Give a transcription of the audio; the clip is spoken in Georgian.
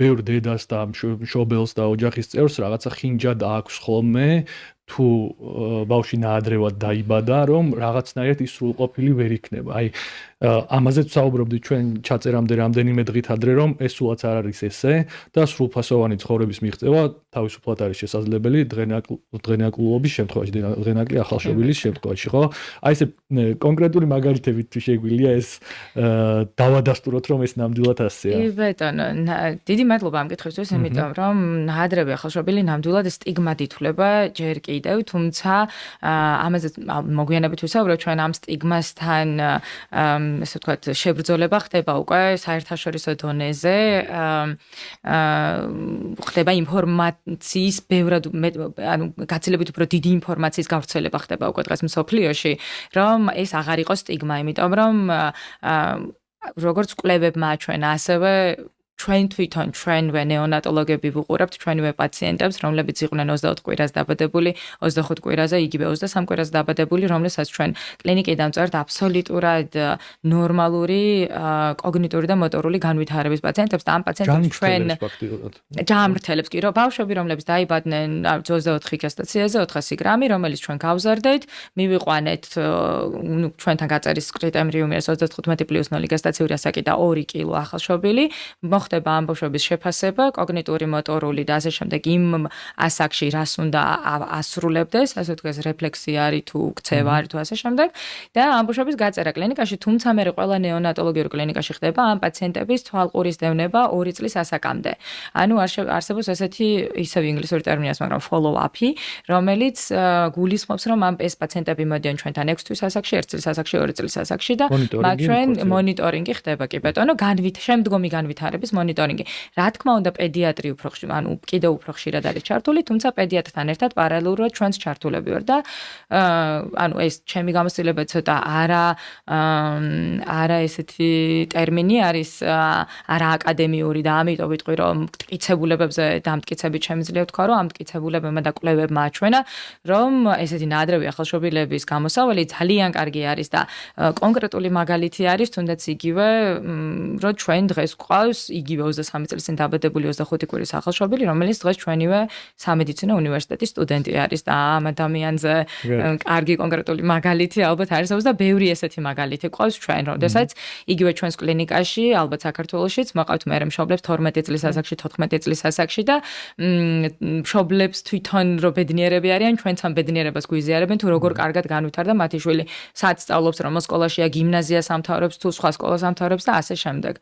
ბევრ დედას და მშობელს და ოჯახის წევრს რაღაცა ხინჯად აქვს ხოლმე თუ ბავშვი ნაადრევად დაიბადა, რომ რაღაცნაირად ის სრულყოფილი ვერ იქნება. აი, ამაზეც ვსაუბრობდით ჩვენ ჩაწერამდე რამდენიმე დღით ადრე, რომ ეს სულაც არ არის ესე და სრულფასოვანი ცხოვრების მიღწევა თავისუფლად არის შესაძლებელი დღენაკლულობის შემთხვევაში, დღენაკლი ახალშობილის შემთხვევაში, ხო? აი ესე კონკრეტული მაგალითებით თუ შეგვიძლია ეს დავადასტუროთ, რომ ეს ნამდვილად ასეა. კი ბატონო, დიდი მადლობა ამ კითხვისთვის, იმიტომ რომ ნაადრევი ახალშობილი ნამდვილად სტიგმად ითვლება ჯერ კიდევ, თუმცა ამაზე მოგვიანებით ვისაუბრებ, ჩვენ ამ სტიგმასთან ესე ვთქვათ, შებრძოლება ხდება უკვე საერთაშორისო დონეზე, ხდება ინფორმაციის ბევრად, ანუ გაცილებით უფრო დიდი ინფორმაციის გავრცელება ხდება უკვე დღეს მსოფლიოში, რომ ეს აღარ იყოს სტიგმა, იმიტომ რომ როგორც კვლევებმა აჩვენა, ასევე ჩვენ თვითონ ჩვენვე ნეონატოლოგები ვუყურებთ ჩვენივე პაციენტებს, რომლებიც იყვნენ 24 კვირას დაბადებული, 25 კვირაზე, იგივე 23 კვირას დაბადებული, რომლებსაც ჩვენ კლინიკიდან ვწერთ აბსოლუტურად ნორმალური კოგნიტური და მოტორული განვითარების პაციენტებს და ამ პაციენტებს ჩვენ ჯამრთელებს კი, რომ ბავშვები, რომლებიც დაიბადნენ 24 გესტაციაზე, 400 გრამი, რომელიც ჩვენ გავზარდეთ, მივიყვანეთ ჩვენთან გაწერის კრიტერიუმი 35+0 გესტაციური ასაკი და 2 კილო ახალშობილი, ხდება ამ ბავშვების შეფასება, კოგნიტური, მოტორული და ასე შემდეგ იმ ასაკში რას უნდა ასრულებდეს, ასე ვთქვათ, რეფლექსია არის თუ ქცევა არის თუ ასე შემდეგ და ამ ბავშვების გაწერა კლინიკაში, თუმცა მე ყველა ნეონატოლოგიურ კლინიკაში ხდება ამ პაციენტების თვალყურის დევნება 2 წლის ასაკამდე. ანუ არსებობს ესეთი ისევ ინგლისური ტერმინია, მაგრამ follow-up-ი, რომელიც გულისხმობს, რომ ეს პაციენტები მოდიან ჩვენთან 6 თვის ასაკში, 1 წლის ასაკში, 2 წლის ასაკში და მათ ჩვენ მონიტორინგი ხდება კი ბატონო, შემდგომი განვითარების მონიტორინგი. Რა თქმა უნდა, პედიატრი უფრო ხშირად, ანუ კიდევ უფრო ხშირად არის ჩართული, თუმცა პედიატრთან ერთად პარალელურად ჩვენც ჩართულები ვარ და ანუ ეს ჩემი გამოცდილება ცოტა არა ესეთი ტერმინი არის, არა აკადემიური და ამიტომ ვიტყვი, რომ მტკიცებულებებზე დამტკიცებით შემიძლია ვთქვა, რომ ამ მტკიცებულებებმა და კვლევებმა აჩვენა, რომ ესეთი ნაადრევი ახალშობილების გამოსავალი ძალიან კარგი არის და კონკრეტული მაგალითი არის, თუნდაც იგივე, რომ ჩვენ დღეს გვყავს იგივე 23 წლის წინ დაბადებული 25 კვირის ახალშობილი, რომელიც დღეს ჩვენივე სამედიცინო უნივერსიტეტის სტუდენტი არის და ამ ადამიანზე კარგი კონკრეტული მაგალითი ალბათ არსებობს და ბევრი ესეთი მაგალითი გვყავს ჩვენ, როდესაც იგივე ჩვენს კლინიკაში, ალბათ საქართველოშიც მოყავთ მე მშობლებს 12 წლის ასაკში, 14 წლის ასაკში და მშობლებს თვითონ რო ბედნიერები არიან, ჩვენც ამ ბედნიერებას გვიზიარებენ თუ როგორ კარგად განვითარდა მათი შვილი, სად სწავლობს, რომელ სკოლაშია, გიმნაზიას ამთავრებს თუ სხვა სკოლას ამთავრებს და ასე შემდეგ.